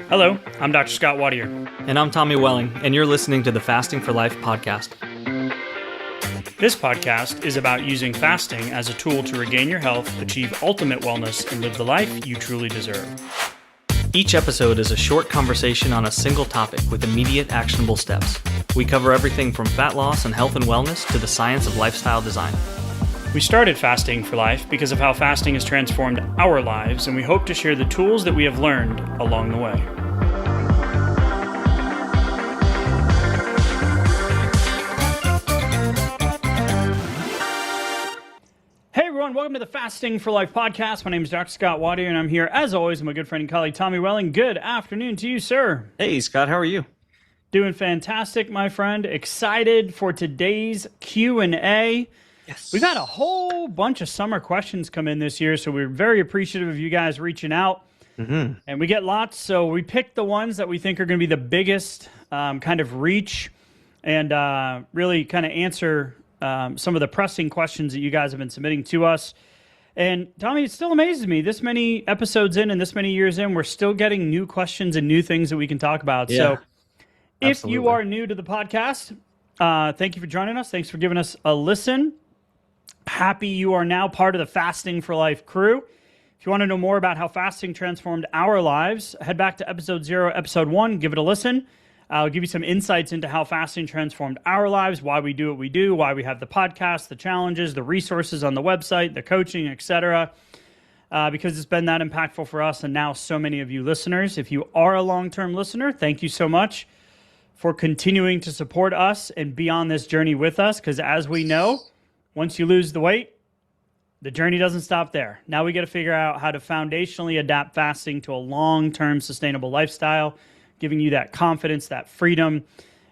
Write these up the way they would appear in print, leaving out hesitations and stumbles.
Hello, I'm Dr. Scott Watier. And I'm Tommy Welling, and you're listening to the Fasting for Life podcast. This podcast is about using fasting as a tool to regain your health, achieve ultimate wellness, and live the life you truly deserve. Each episode is a short conversation on a single topic with immediate actionable steps. We cover everything from fat loss and health and wellness to the science of lifestyle design. We started Fasting for Life because of how fasting has transformed our lives, and we hope to share the tools that we have learned along the way. Hey everyone, welcome to the Fasting for Life podcast. My name is Dr. Scott Watier, and I'm here, as always, with my good friend and colleague, Tommy Welling. Good afternoon to you, sir. Hey, Scott, how are you? Doing fantastic, my friend. Excited for today's Q&A. Yes. We've had a whole bunch of summer questions come in this year, so we're very appreciative of you guys reaching out. And we get lots, so we picked the ones that we think are going to be the biggest kind of reach and really kind of answer some of the pressing questions that you guys have been submitting to us. And Tommy, it still amazes me, this many episodes in and this many years in, we're still getting new questions and new things that we can talk about. Yeah, so if absolutely. you are new to the podcast, thank you for joining us. Thanks for giving us a listen. Happy you are now part of the Fasting for Life crew. If you want to know more about how fasting transformed our lives, head back to episode 0, episode 1, give it a listen. I'll give you some insights into how fasting transformed our lives, why we do what we do, why we have the podcast, the challenges, the resources on the website, the coaching, etc. Because it's been that impactful for us and now so many of you listeners. If you are a long-term listener, thank you so much for continuing to support us and be on this journey with us, because as we know, once you lose the weight, the journey doesn't stop there. Now we got to figure out how to foundationally adapt fasting to a long-term sustainable lifestyle, giving you that confidence, that freedom,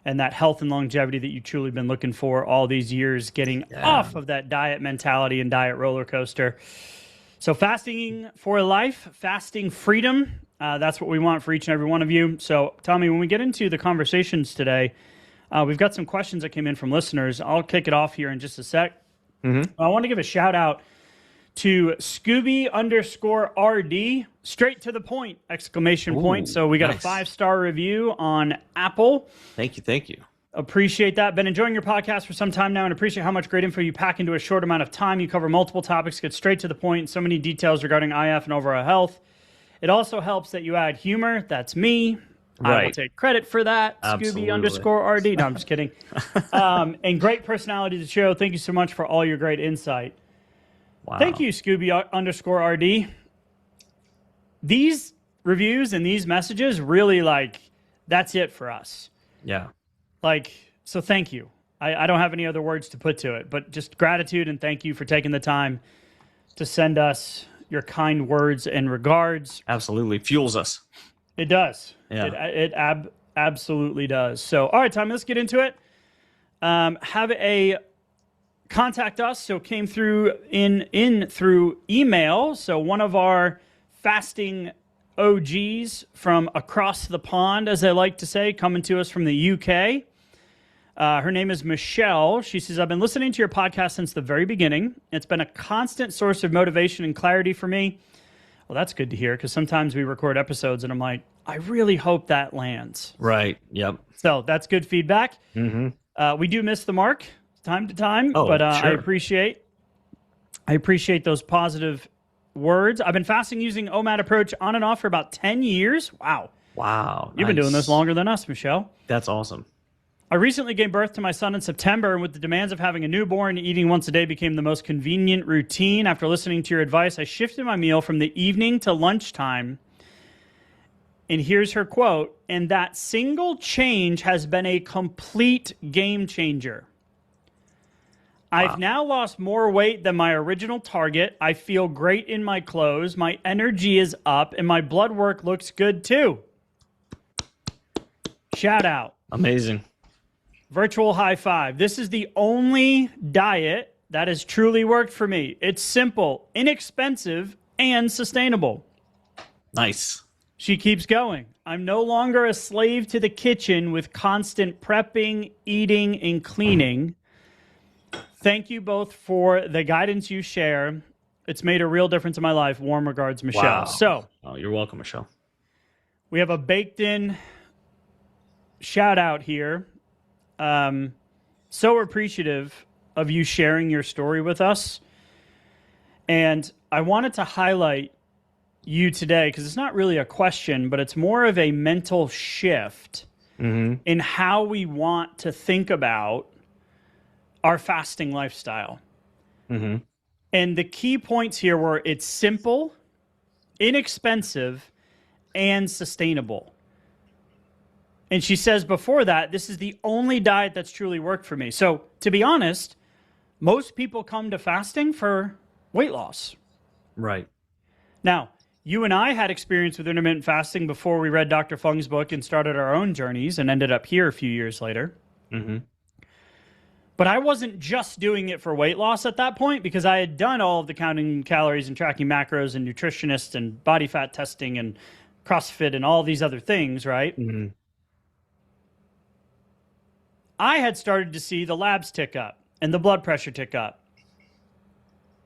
and that health and longevity that you've truly been looking for all these years, getting off of that diet mentality and diet roller coaster. So fasting for life, fasting freedom, that's what we want for each and every one of you. So Tommy, when we get into the conversations today, we've got some questions that came in from listeners. I'll kick it off here in just a sec. I want to give a shout out to Scooby_RD, straight to the point, exclamation point. So we got nice. a 5-star review on Apple. Thank you. Appreciate that. Been enjoying your podcast for some time now and appreciate how much great info you pack into a short amount of time. You cover multiple topics, get straight to the point, so many details regarding IF and overall health. It also helps that you add humor. That's me. Right. I will take credit for that. Absolutely. Scooby_RD. No, I'm just kidding. And great personality to the show. Thank you so much for all your great insight. Wow. Thank you, Scooby_RD. These reviews and these messages really, that's it for us. Yeah. So thank you. I don't have any other words to put to it, but just gratitude and thank you for taking the time to send us your kind words and regards. Absolutely. Fuels us. It does. Yeah. It absolutely does. So, all right, Tommy, let's get into it. Have a contact us. So came through through email. So one of our fasting OGs from across the pond, as I like to say, coming to us from the UK. Her name is Michelle. She says, I've been listening to your podcast since the very beginning. It's been a constant source of motivation and clarity for me. Well, that's good to hear, because sometimes we record episodes and I'm like, I really hope that lands. Right. Yep. So that's good feedback. We do miss the mark time to time, but sure. I appreciate those positive words. I've been fasting using OMAD approach on and off for about 10 years. Wow. You've been doing this longer than us, Michelle. That's awesome. I recently gave birth to my son in September, and with the demands of having a newborn, eating once a day became the most convenient routine. After listening to your advice, I shifted my meal from the evening to lunchtime. And here's her quote, and that single change has been a complete game changer. I've now lost more weight than my original target. I feel great in my clothes. My energy is up, and my blood work looks good too. Shout out. Amazing. Virtual high five. This is the only diet that has truly worked for me. It's simple, inexpensive, and sustainable. Nice. She keeps going. I'm no longer a slave to the kitchen with constant prepping, eating, and cleaning. Thank you both for the guidance you share. It's made a real difference in my life. Warm regards, Michelle. Wow. So, you're welcome, Michelle. We have a baked in shout out here. So appreciative of you sharing your story with us. And I wanted to highlight you today because it's not really a question, but it's more of a mental shift in how we want to think about our fasting lifestyle. And the key points here were it's simple, inexpensive, and sustainable. And she says before that, this is the only diet that's truly worked for me. So to be honest, most people come to fasting for weight loss. Right. Now, you and I had experience with intermittent fasting before we read Dr. Fung's book and started our own journeys and ended up here a few years later. But I wasn't just doing it for weight loss at that point because I had done all of the counting calories and tracking macros and nutritionists and body fat testing and CrossFit and all these other things, right? I had started to see the labs tick up and the blood pressure tick up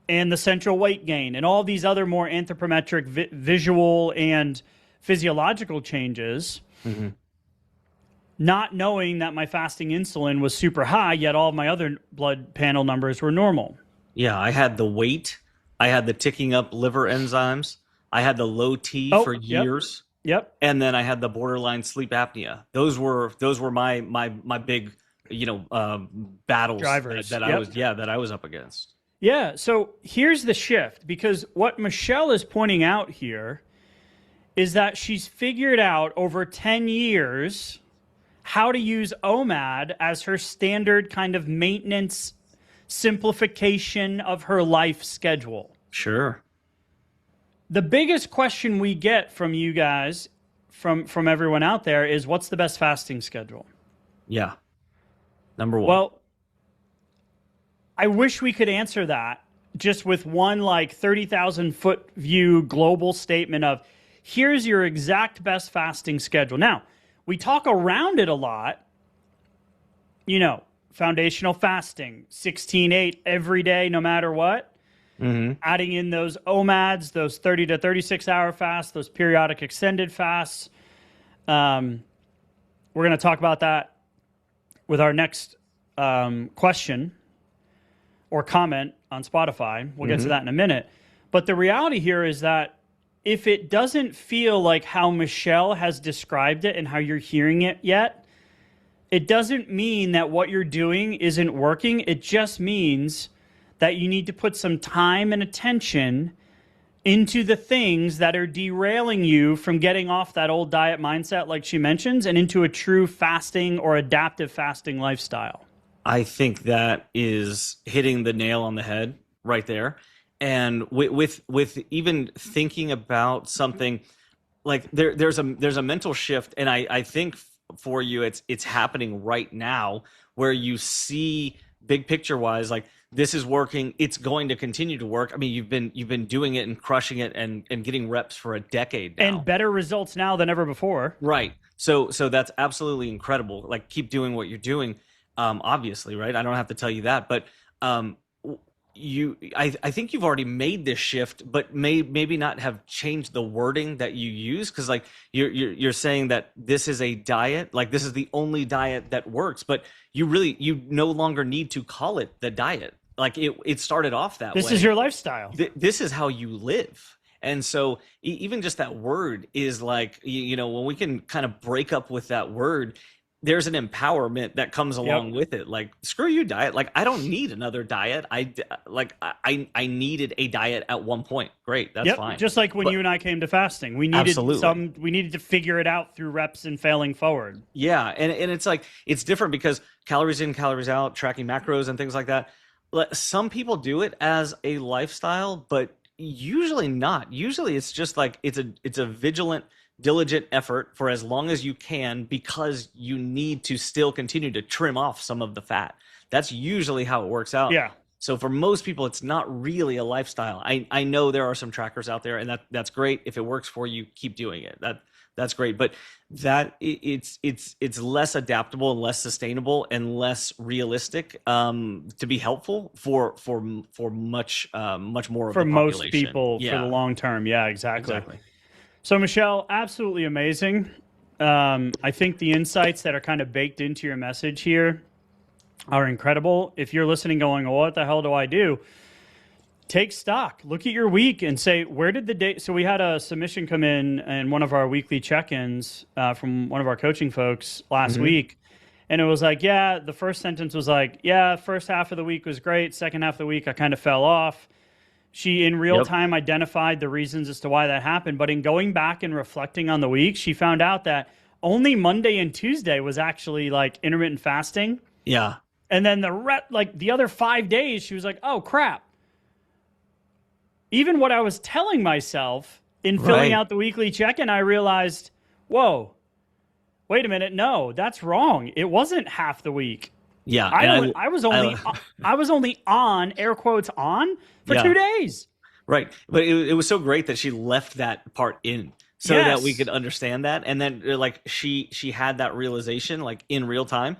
and the central weight gain and all these other more anthropometric visual and physiological changes, not knowing that my fasting insulin was super high, yet all of my other blood panel numbers were normal. Yeah, I had the weight. I had the ticking up liver enzymes. I had the low T for years. Yep. And then I had the borderline sleep apnea. Those were my big, battles drivers that I was up against. Yeah. So here's the shift, because what Michelle is pointing out here is that she's figured out over 10 years how to use OMAD as her standard kind of maintenance simplification of her life schedule. Sure. The biggest question we get from you guys, from everyone out there, is what's the best fasting schedule? Yeah. Number one. Well, I wish we could answer that just with one 30,000 foot view global statement of here's your exact best fasting schedule. Now, we talk around it a lot, foundational fasting, 16-8 every day, no matter what. Adding in those OMADs, those 30 to 36 hour fasts, those periodic extended fasts. We're going to talk about that with our next question or comment on Spotify. We'll get to that in a minute. But the reality here is that if it doesn't feel like how Michelle has described it and how you're hearing it yet, it doesn't mean that what you're doing isn't working. It just means that you need to put some time and attention into the things that are derailing you from getting off that old diet mindset, like she mentions, and into a true fasting or adaptive fasting lifestyle. I think that is hitting the nail on the head right there. And with even thinking about something like there's a mental shift, and I think for you it's happening right now, where you see big picture wise, like this is working, it's going to continue to work. I mean, you've been doing it and crushing it and getting reps for a decade now. And better results now than ever before. Right. So that's absolutely incredible. Like, keep doing what you're doing. Obviously, right? I don't have to tell you that, but I think you've already made this shift, but maybe not have changed the wording that you use, because like you're saying that this is a diet, like this is the only diet that works, but you no longer need to call it the diet. Like it started off that way. This is your lifestyle. This is how you live. And so even just that word is like, when we can kind of break up with that word, there's an empowerment that comes along with it. Like, screw you, diet. Like, I don't need another diet. I needed a diet at one point. Great, that's fine. Just like when you and I came to fasting, we needed we needed to figure it out through reps and failing forward. Yeah, and it's like it's different because calories in, calories out, tracking macros and things like that. Some people do it as a lifestyle, but usually not. Usually, it's just like it's a vigilant, diligent effort for as long as you can, because you need to still continue to trim off some of the fat. That's usually how it works out. Yeah. So for most people, it's not really a lifestyle. I know there are some trackers out there, and that's great. If it works for you, keep doing it. That's great. But it's less adaptable and less sustainable and less realistic to be helpful for much more of the population. Most people for the long term. Yeah, exactly. So, Michelle, absolutely amazing. I think the insights that are kind of baked into your message here are incredible. If you're listening going, well, what the hell do I do? Take stock, look at your week and say, where did the day? So we had a submission come in one of our weekly check-ins from one of our coaching folks last week. And it was like, yeah, the first sentence was like, yeah, first half of the week was great. Second half of the week, I kind of fell off. She, in real time, identified the reasons as to why that happened. But in going back and reflecting on the week, she found out that only Monday and Tuesday was actually like intermittent fasting. Yeah. And then the other 5 days, she was like, oh, crap. Even what I was telling myself in filling out the weekly check-in, I realized, whoa, wait a minute. No, that's wrong. It wasn't half the week. Yeah. I was only on, air quotes, on for 2 days. Right. But it was so great that she left that part in so that we could understand that. And then like she had that realization like in real time.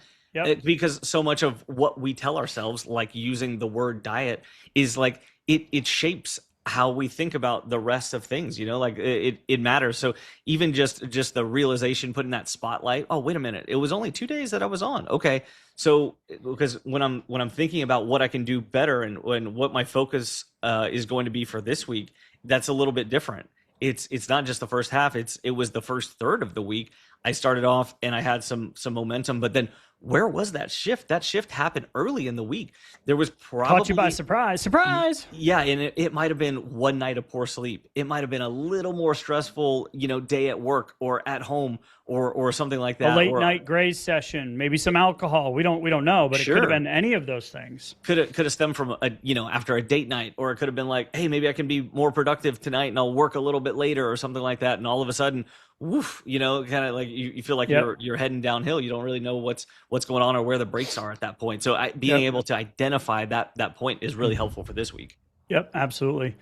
Because so much of what we tell ourselves, like using the word diet, is like it shapes how we think about the rest of things, like it matters. So even just the realization, putting that spotlight, oh, wait a minute, it was only 2 days that I was on. Okay. So because when I'm thinking about what I can do better and what my focus is going to be for this week, that's a little bit different. It's not just the first half. It was the first third of the week. I started off and I had some momentum, but then where was that shift? That shift happened early in the week. There was probably caught you by surprise. Yeah, and it might have been one night of poor sleep. It might have been a little more stressful, day at work or at home or something like that. A late night graze session, maybe some alcohol. We don't know, but it could have been any of those things. Could have stemmed from after a date night, or it could have been like, hey, maybe I can be more productive tonight and I'll work a little bit later or something like that. And all of a sudden, woof, kind of like you feel like you're heading downhill. You don't really know what's going on or where the brakes are at that point. So being able to identify that point is really helpful for this week. Yep, absolutely.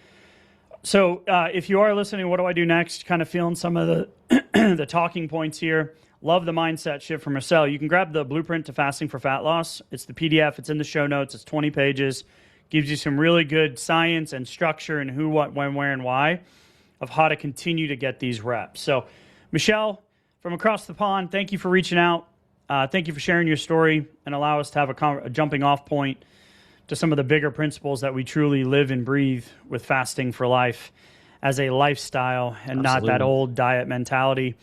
So if you are listening, what do I do next? Kind of feeling some of the the talking points here. Love the mindset shift from Marcel. You can grab the Blueprint to Fasting for Fat Loss. It's the PDF. It's in the show notes. It's 20 pages. Gives you some really good science and structure and who, what, when, where, and why of how to continue to get these reps. So, Michelle, from across the pond, thank you for reaching out. Thank you for sharing your story and allow us to have a jumping off point to some of the bigger principles that we truly live and breathe with fasting for life as a lifestyle and not that old diet mentality.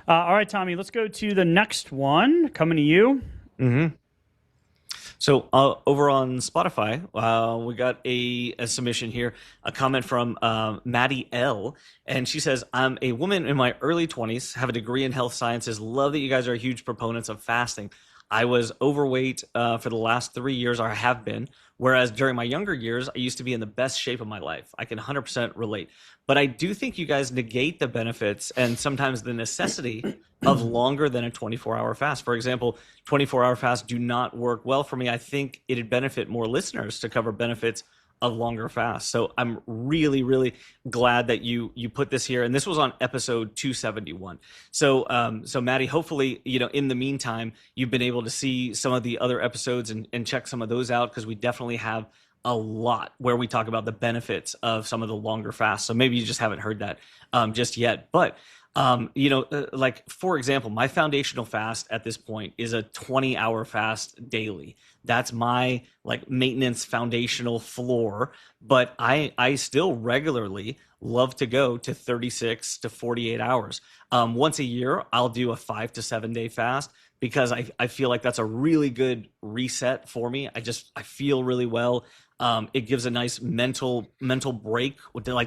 All right, Tommy, let's go to the next one. Coming to you. Mm-hmm. So over on Spotify, we got a submission here, a comment from Maddie L. And she says, I'm a woman in my early 20s, have a degree in health sciences. Love that you guys are huge proponents of fasting. I was overweight for the last 3 years, or have been, whereas during my younger years, I used to be in the best shape of my life. I can 100% relate. But I do think you guys negate the benefits and sometimes the necessity of longer than a 24-hour fast. For example, 24-hour fasts do not work well for me. I think it'd benefit more listeners to cover benefits of longer fasts. So I'm really, really glad that you put this here. And this was on episode 271. So Maddie, hopefully, in the meantime, you've been able to see some of the other episodes and check some of those out, because we definitely have a lot where we talk about the benefits of some of the longer fasts. So maybe you just haven't heard that just yet. But like, for example, my foundational fast at this point is a 20-hour fast daily. That's my like maintenance foundational floor. But I still regularly love to go to 36 to 48 hours. Once a year, I'll do a 5 to 7 day fast, because I feel like that's a really good reset for me. I feel really well. It gives a nice mental break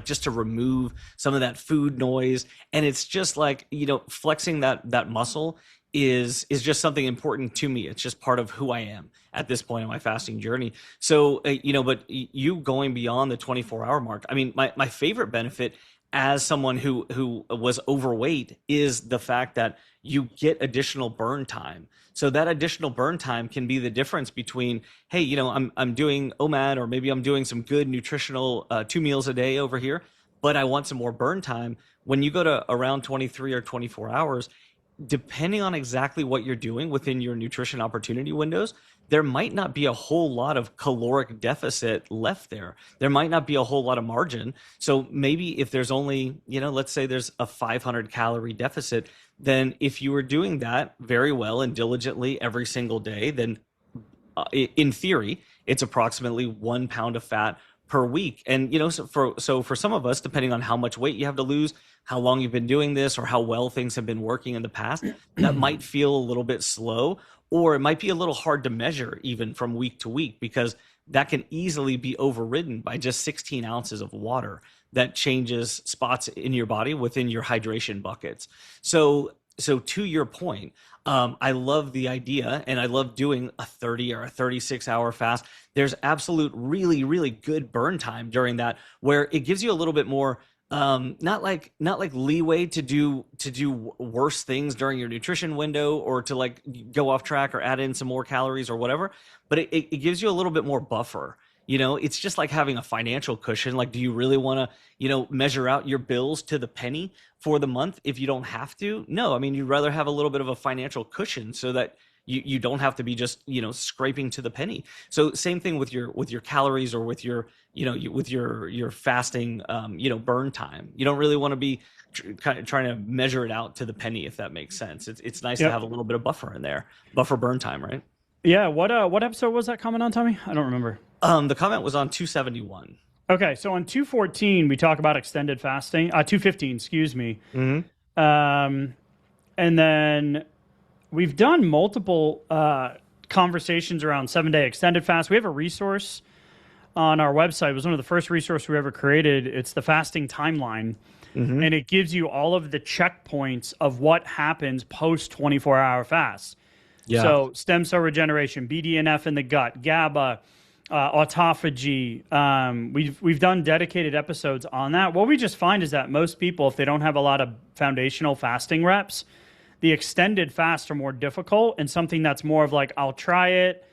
just to remove some of that food noise. And it's just like, flexing that muscle is just something important to me. It's just part of who I am at this point in my fasting journey. So, but you going beyond the 24-hour mark, I mean, my favorite benefit as someone who was overweight is the fact that you get additional burn time. So that additional burn time can be the difference between, hey, I'm doing OMAD, or maybe I'm doing some good nutritional 2 meals a day over here, but I want some more burn time. When you go to around 23 or 24 hours, depending on exactly what you're doing within your nutrition opportunity windows, there might not be a whole lot of caloric deficit left there. There might not be a whole lot of margin. So maybe if there's only, let's say there's a 500 calorie deficit, then if you were doing that very well and diligently every single day, then in theory, it's approximately 1 pound of fat per week. And so for some of us, depending on how much weight you have to lose, how long you've been doing this, or how well things have been working in the past, that might feel a little bit slow, or it might be a little hard to measure even from week to week, because that can easily be overridden by just 16 ounces of water that changes spots in your body within your hydration buckets. So to your point, I love the idea, and I love doing a 30 or a 36-hour fast. There's absolute really, really good burn time during that, where it gives you a little bit more, not like leeway to do worse things during your nutrition window, or to like go off track or add in some more calories or whatever, but it gives you a little bit more buffer. It's just like having a financial cushion. Like, do you really want to, measure out your bills to the penny for the month if you don't have to? No, I mean, you'd rather have a little bit of a financial cushion so that you don't have to be just, scraping to the penny. So same thing with your calories, or with your, with your fasting, burn time. You don't really want to be trying to measure it out to the penny, if that makes sense. It's nice to have a little bit of buffer in there, buffer burn time, right? Yeah. What episode was that comment on, Tommy? I don't remember. The comment was on 271. Okay, so on 214 we talk about extended fasting. 215, excuse me. Mm-hmm. And then we've done multiple conversations around 7-day extended fast. We have a resource on our website. It was one of the first resources we ever created. It's the fasting timeline, and it gives you all of the checkpoints of what happens post 24-hour fast. Yeah. So stem cell regeneration, BDNF in the gut, GABA, autophagy. We've done dedicated episodes on that. What we just find is that most people, if they don't have a lot of foundational fasting reps, the extended fasts are more difficult, and something that's more of like, I'll try it,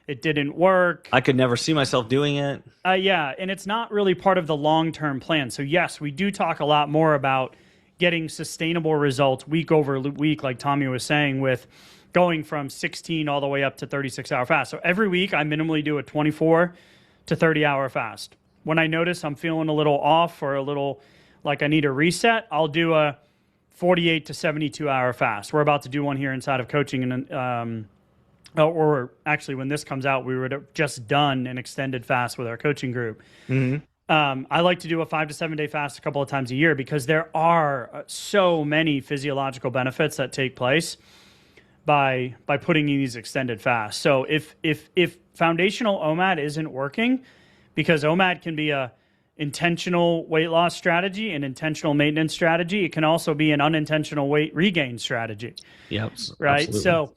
it didn't work, I could never see myself doing it. Yeah, and it's not really part of the long-term plan. So yes, we do talk a lot more about getting sustainable results week over week, like Tommy was saying, with going from 16 all the way up to 36-hour fast. So every week I minimally do a 24 to 30-hour fast. When I notice I'm feeling a little off, or a little like I need a reset, I'll do a 48 to 72-hour fast. We're about to do one here inside of coaching, and or actually when this comes out, we would have just done an extended fast with our coaching group. Mm-hmm. I like to do a 5 to 7 day fast a couple of times a year, because there are so many physiological benefits that take place by putting in these extended fasts. So if foundational OMAD isn't working, because OMAD can be a intentional weight loss strategy, an intentional maintenance strategy, it can also be an unintentional weight regain strategy. Yep. Right. Absolutely. So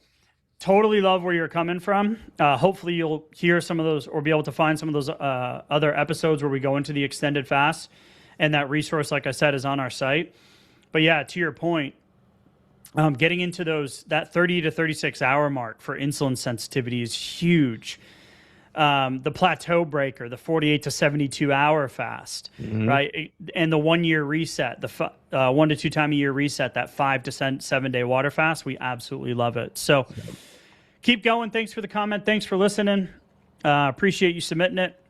totally love where you're coming from. Hopefully you'll hear some of those, or be able to find some of those other episodes where we go into the extended fast, and that resource, like I said, is on our site. But yeah, to your point, getting into that 30 to 36 hour mark for insulin sensitivity is huge. The plateau breaker, the 48 to 72 hour fast, right? And the 1 year reset, the 1 to 2 time a year reset, that 5 to 7 day water fast, we absolutely love it. So keep going. Thanks for the comment. Thanks for listening. Appreciate you submitting it.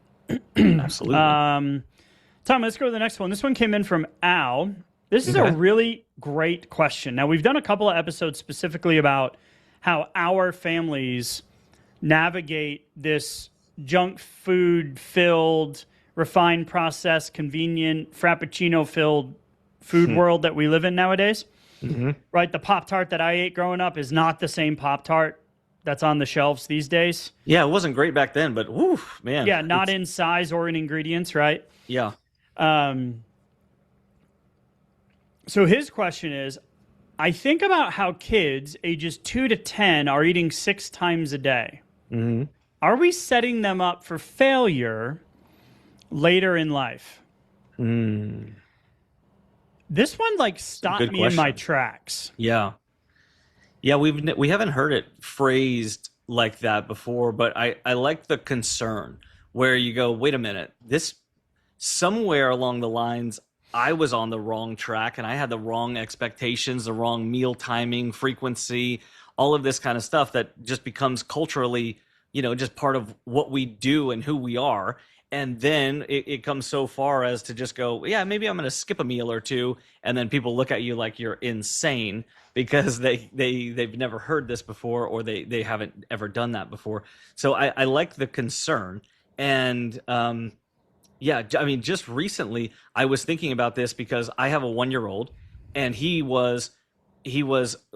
Absolutely. Tom, let's go to the next one. This one came in from Al. This is a really great question. Now, we've done a couple of episodes specifically about how our families navigate this junk food-filled, refined, processed, convenient, Frappuccino-filled food world that we live in nowadays. Right? The Pop-Tart that I ate growing up is not the same Pop-Tart that's on the shelves these days. Yeah, it wasn't great back then, but whew, man. Yeah, not in size or in ingredients, right? Yeah. So his question is, I think about how kids ages 2 to 10 are eating 6 times a day. Are we setting them up for failure later in life? This one stopped me in my tracks. Yeah. Yeah, we haven't heard it phrased like that before, but I like the concern where you go, wait a minute, this somewhere along the lines, I was on the wrong track and I had the wrong expectations, the wrong meal timing, frequency, all of this kind of stuff that just becomes culturally, just part of what we do and who we are. And then it comes so far as to just go, yeah, maybe I'm going to skip a meal or two. And then people look at you like you're insane because they've never heard this before, or they haven't ever done that before. So I like the concern. And yeah, I mean, just recently I was thinking about this because I have a 1-year-old, and he was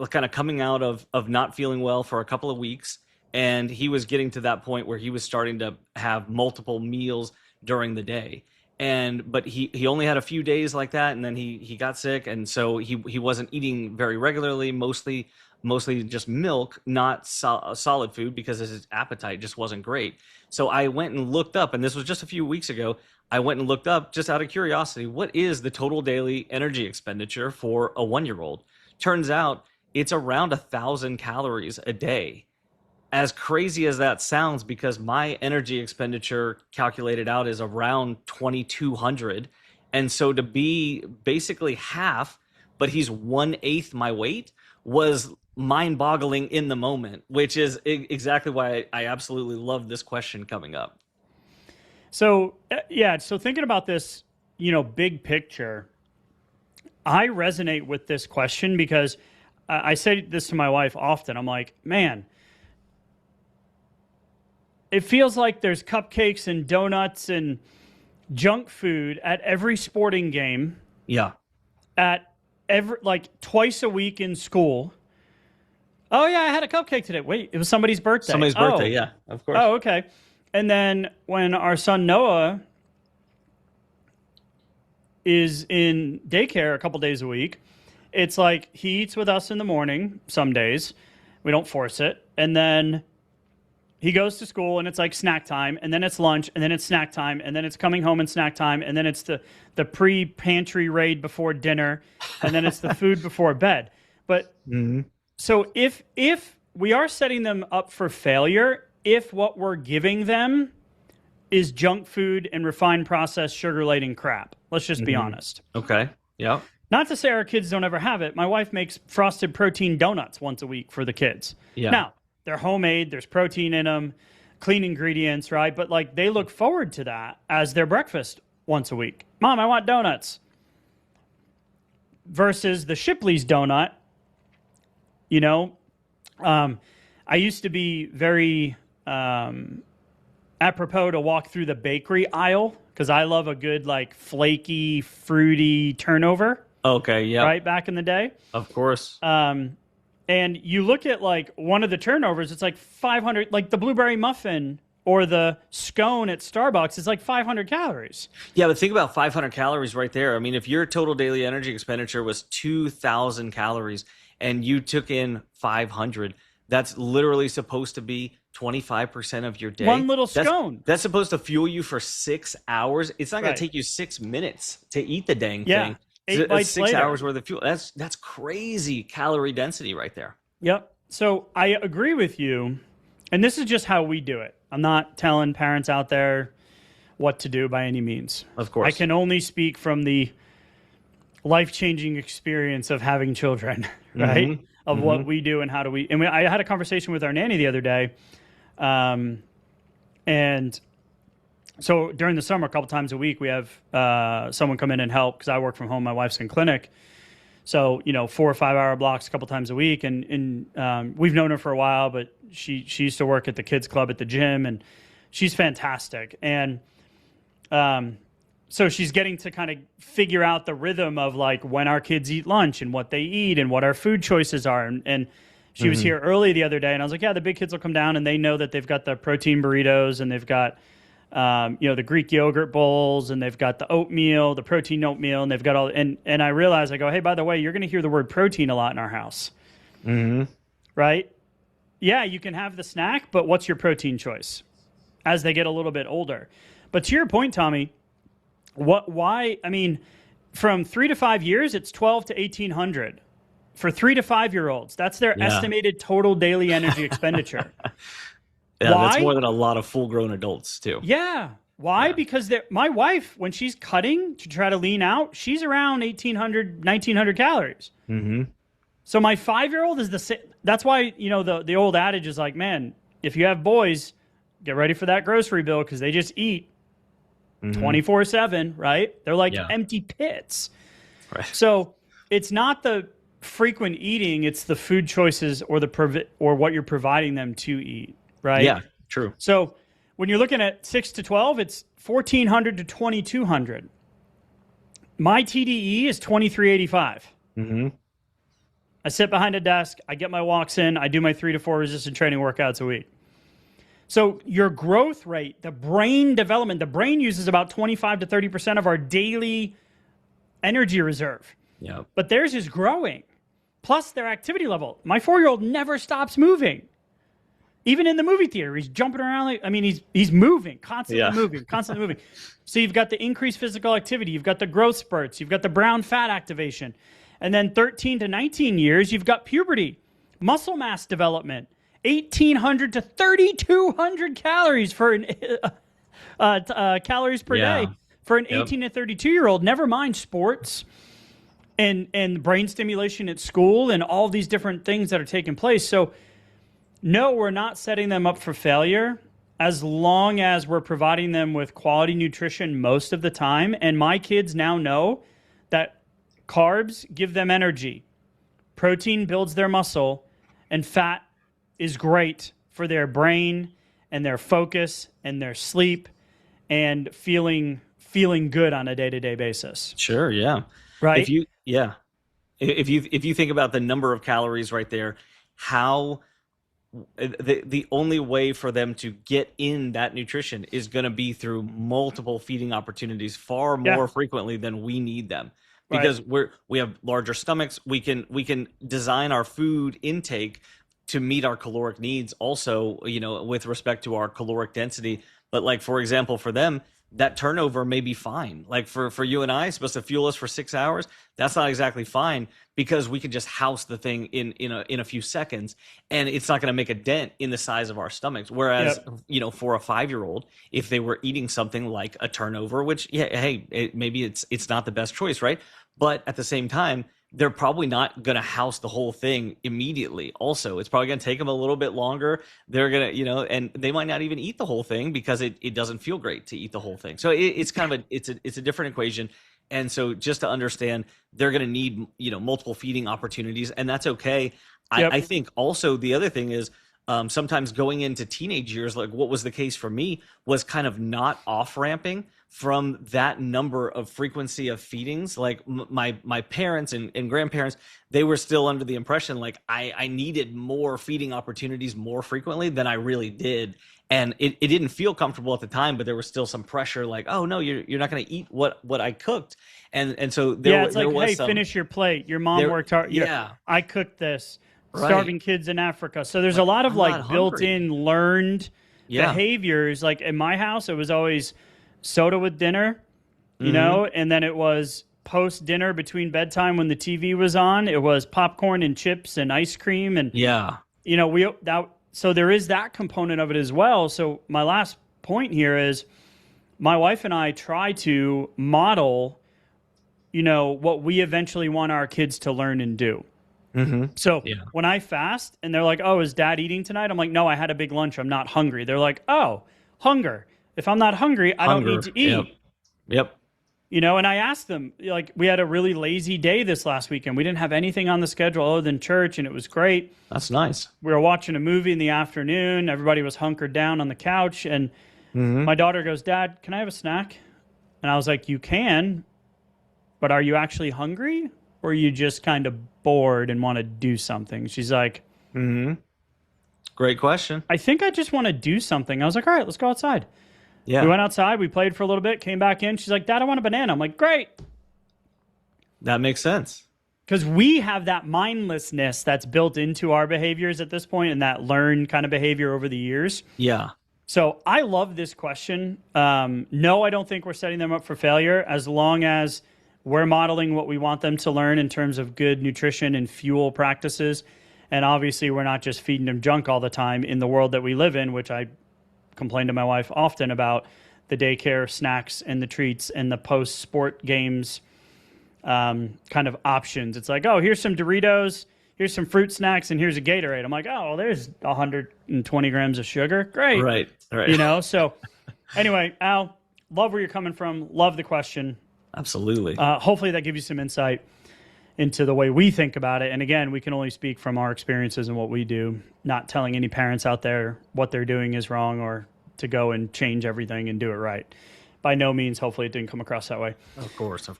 kind of coming out of not feeling well for a couple of weeks. And he was getting to that point where he was starting to have multiple meals during the day. But he only had a few days like that, and then he got sick, and so he wasn't eating very regularly, mostly just milk, not solid food, because his appetite just wasn't great. So I went and looked up, and this was just a few weeks ago. I went and looked up, just out of curiosity, what is the total daily energy expenditure for a 1-year-old? Turns out it's around 1,000 calories a day. As crazy as that sounds, because my energy expenditure calculated out is around 2,200. And so to be basically half, but he's 1/8 my weight, was mind-boggling in the moment, which is exactly why I absolutely love this question coming up. So, yeah, so thinking about this, big picture, I resonate with this question because I say this to my wife often. I'm like, man, it feels like there's cupcakes and donuts and junk food at every sporting game. Yeah. At twice a week in school. Oh, yeah, I had a cupcake today. Wait, it was somebody's birthday. Somebody's birthday, yeah, of course. Oh, okay. And then when our son Noah is in daycare a couple days a week, it's like he eats with us in the morning some days. We don't force it. And then he goes to school, and it's like snack time, and then it's lunch, and then it's snack time, and then it's coming home and snack time, and then it's the pre-pantry raid before dinner, and then it's the food before bed. But so if we are setting them up for failure, if what we're giving them is junk food and refined processed sugar-laden crap, let's just be honest. Okay, yeah. Not to say our kids don't ever have it. My wife makes frosted protein donuts once a week for the kids. Yeah. Now, they're homemade, there's protein in them, clean ingredients, right? But they look forward to that as their breakfast once a week. Mom, I want donuts. Versus the Shipley's donut, I used to be very apropos to walk through the bakery aisle because I love a good flaky, fruity turnover. Okay, yeah. Right, back in the day. Of course. And you look at one of the turnovers, it's 500, the blueberry muffin or the scone at Starbucks is 500 calories. Yeah, but think about 500 calories right there. I mean, if your total daily energy expenditure was 2,000 calories and you took in 500, that's literally supposed to be 25% of your day. One little scone. That's supposed to fuel you for 6 hours. It's not going to take you 6 minutes to eat the dang thing. 8 bites 6 later. hours worth of fuel. That's crazy calorie density right there. Yep. So I agree with you. And this is just how we do it. I'm not telling parents out there what to do by any means. Of course. I can only speak from the life-changing experience of having children, right? Of what we do and how do we... And I had a conversation with our nanny the other day. And so during the summer, a couple times a week, we have someone come in and help because I work from home. My wife's in clinic. So, 4 or 5 hour blocks a couple times a week. And we've known her for a while, but she used to work at the kids club at the gym, and she's fantastic. And so she's getting to kind of figure out the rhythm of when our kids eat lunch and what they eat and what our food choices are. And she was here early the other day, and I was like, yeah, the big kids will come down and they know that they've got the protein burritos and they've got the Greek yogurt bowls, and they've got the oatmeal, the protein oatmeal, and they've got all. And I realized, I go, hey, by the way, you're going to hear the word protein a lot in our house, right? Yeah, you can have the snack, but what's your protein choice as they get a little bit older? But to your point, Tommy, why? I mean, from 3 to 5 years, it's 12 to 1,800 for 3 to 5 year olds. That's their estimated total daily energy expenditure. Yeah, Why? that's more than a lot of full-grown adults, too. Yeah. Why? Yeah. Because my wife, when she's cutting to try to lean out, she's around 1,800, 1,900 calories. Mm-hmm. So my 5-year-old is the same. That's why, the old adage is like, man, if you have boys, get ready for that grocery bill because they just eat 24/7, right? They're like empty pits. Right. So it's not the frequent eating, it's the food choices or or what you're providing them to eat, right? Yeah, true. So when you're looking at 6 to 12, it's 1,400 to 2,200. My TDE is 2,385. Mm-hmm. I sit behind a desk, I get my walks in, I do my 3 to 4 resistant training workouts a week. So your growth rate, the brain development, the brain uses about 25 to 30% of our daily energy reserve. Yeah. But theirs is growing. Plus their activity level. My 4-year-old never stops moving. Even in the movie theater, he's jumping around. He's moving, constantly moving. So you've got the increased physical activity. You've got the growth spurts. You've got the brown fat activation. And then 13 to 19 years, you've got puberty, muscle mass development, 1,800 to 3,200 calories for calories per day for an 18 to 32-year-old. Never mind sports and brain stimulation at school and all these different things that are taking place. So no, we're not setting them up for failure as long as we're providing them with quality nutrition most of the time. And my kids now know that carbs give them energy, protein builds their muscle, and fat is great for their brain and their focus and their sleep and feeling good on a day-to-day basis. Sure, yeah. Right? If you think about the number of calories right there, how the only way for them to get in that nutrition is going to be through multiple feeding opportunities far more frequently than we need them. Because we have larger stomachs, we can design our food intake to meet our caloric needs also, with respect to our caloric density. But like, for example, for them, that turnover may be fine. Like for you and I, it's supposed to fuel us for 6 hours. That's not exactly fine because we can just house the thing in a few seconds, and it's not going to make a dent in the size of our stomachs. Whereas, for a 5-year-old, if they were eating something like a turnover, which maybe it's not the best choice, right? But at the same time, they're probably not going to house the whole thing immediately. Also, it's probably going to take them a little bit longer. They're going to, and they might not even eat the whole thing because it doesn't feel great to eat the whole thing. So it's kind of it's a different equation. And so just to understand, they're going to need, multiple feeding opportunities, and that's okay. I think also the other thing is, sometimes going into teenage years, like what was the case for me, was kind of not off-ramping from that number of frequency of feedings. Like my parents and grandparents, they were still under the impression like I needed more feeding opportunities more frequently than I really did. And it didn't feel comfortable at the time, but there was still some pressure like, oh no, you're not going to eat what I cooked. And so there was hey, some, finish your plate. Your mom worked hard. Yeah. I cooked this. Starving kids in Africa. So there's a lot of built-in learned behaviors. Like in my house, it was always soda with dinner, and then it was post-dinner between bedtime when the TV was on. It was popcorn and chips and ice cream. And, so there is that component of it as well. So my last point here is my wife and I try to model, what we eventually want our kids to learn and do. Mm-hmm. So when I fast and they're like, oh, is dad eating tonight? I'm like, no, I had a big lunch. I'm not hungry. They're like, oh, hunger. If I'm not hungry, I don't need to eat. Yep. And I asked them, like, we had a really lazy day this last weekend. We didn't have anything on the schedule other than church, and it was great. That's nice. We were watching a movie in the afternoon. Everybody was hunkered down on the couch, and my daughter goes, Dad, can I have a snack? And I was like, you can, but are you actually hungry? Or are you just kind of bored and want to do something? She's like, Great question. I think I just want to do something. I was like, all right, let's go outside. Yeah. We went outside. We played for a little bit, came back in. She's like, Dad, I want a banana. I'm like, great. That makes sense. Because we have that mindlessness that's built into our behaviors at this point and that learned kind of behavior over the years. Yeah. So I love this question. No, I don't think we're setting them up for failure as long as we're modeling what we want them to learn in terms of good nutrition and fuel practices. And obviously, we're not just feeding them junk all the time in the world that we live in, which I complain to my wife often about, the daycare snacks and the treats and the post-sport games kind of options. It's like, oh, here's some Doritos, here's some fruit snacks, and here's a Gatorade. I'm like, oh, well, there's 120 grams of sugar. Great. Right. So anyway, Al, love where you're coming from. Love the question. Absolutely. Hopefully that gives you some insight into the way we think about it. And again, we can only speak from our experiences and what we do, not telling any parents out there what they're doing is wrong or to go and change everything and do it right. By no means, hopefully it didn't come across that way. Of course. All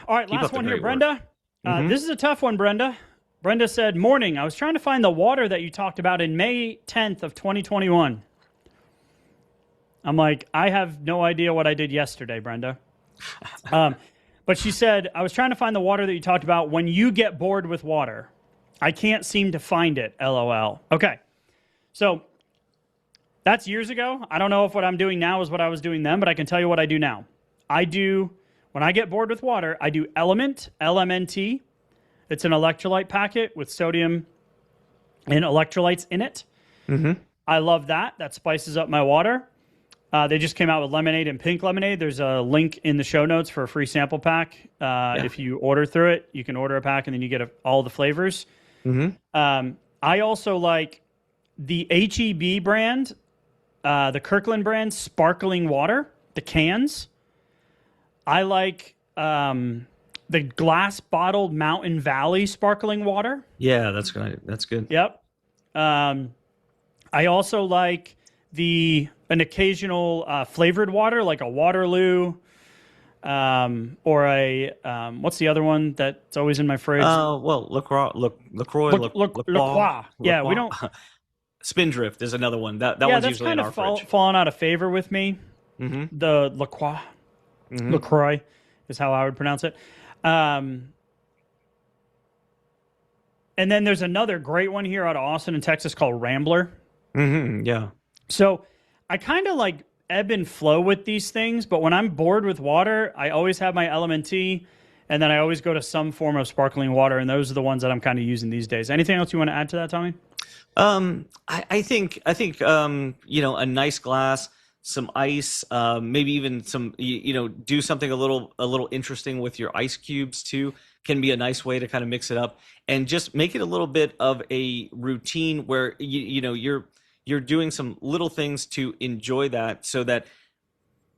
right, last one here, Brenda. This is a tough one, Brenda. Brenda said, morning, I was trying to find the water that you talked about in May 10th of 2021. I'm like, I have no idea what I did yesterday, Brenda. But she said, I was trying to find the water that you talked about when you get bored with water. I can't seem to find it, LOL. Okay, so that's years ago. I don't know if what I'm doing now is what I was doing then, but I can tell you what I do now. When I get bored with water, I do Element, LMNT. It's an electrolyte packet with sodium and electrolytes in it. Mm-hmm. I love that. That spices up my water. They just came out with lemonade and pink lemonade. There's a link in the show notes for a free sample pack. If you order through it, you can order a pack and then you get all the flavors. Mm-hmm. I also like the HEB brand, the Kirkland brand sparkling water, the cans. I like the glass bottled Mountain Valley sparkling water. Yeah, that's good. That's good. Yep. I also like an occasional flavored water, like a Waterloo, or a what's the other one that's always in my fridge? Well, LaCroix. Yeah, we don't. Spindrift is another one. That one's usually in our fridge. That's kind of fallen out of favor with me. Mm-hmm. The LaCroix, LaCroix is how I would pronounce it. And then there's another great one here out of Austin in Texas called Rambler. Mm-hmm. Yeah. So I kind of like ebb and flow with these things, but when I'm bored with water, I always have my LMNT, and then I always go to some form of sparkling water, and those are the ones that I'm kind of using these days. Anything else you want to add to that, Tommy? I think a nice glass, some ice, maybe even some do something a little interesting with your ice cubes too. Can be a nice way to kind of mix it up and just make it a little bit of a routine where you're doing some little things to enjoy that, so that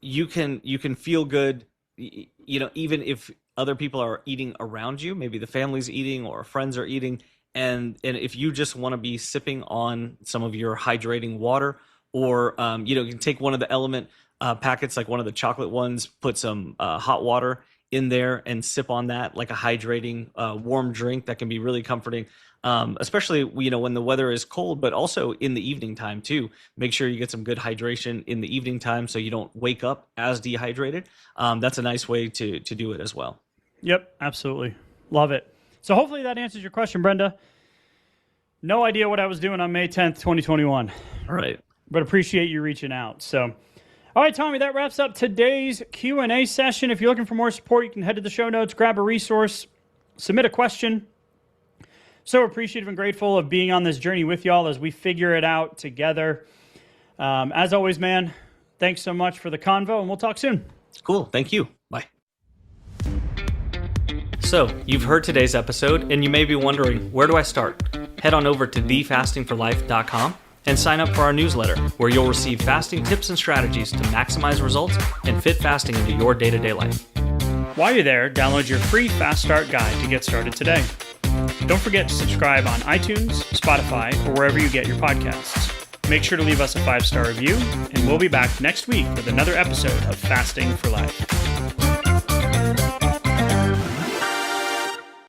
you can feel good, even if other people are eating around you, maybe the family's eating or friends are eating, and if you just want to be sipping on some of your hydrating water, or you can take one of the Element packets, like one of the chocolate ones, put some hot water in there and sip on that like a hydrating warm drink that can be really comforting. Especially when the weather is cold, but also in the evening time too. Make sure you get some good hydration in the evening time so you don't wake up as dehydrated. That's a nice way to do it as well. Yep, absolutely. Love it. So hopefully that answers your question, Brenda. No idea what I was doing on May 10th, 2021. All right. But appreciate you reaching out. So, all right, Tommy, that wraps up today's Q&A session. If you're looking for more support, you can head to the show notes, grab a resource, submit a question. So appreciative and grateful of being on this journey with y'all as we figure it out together. As always, man, thanks so much for the convo, and we'll talk soon. Cool. Thank you. Bye. So, you've heard today's episode, and you may be wondering, where do I start? Head on over to thefastingforlife.com and sign up for our newsletter, where you'll receive fasting tips and strategies to maximize results and fit fasting into your day-to-day life. While you're there, download your free Fast Start guide to get started today. Don't forget to subscribe on iTunes, Spotify, or wherever you get your podcasts. Make sure to leave us a 5-star review, and we'll be back next week with another episode of Fasting for Life.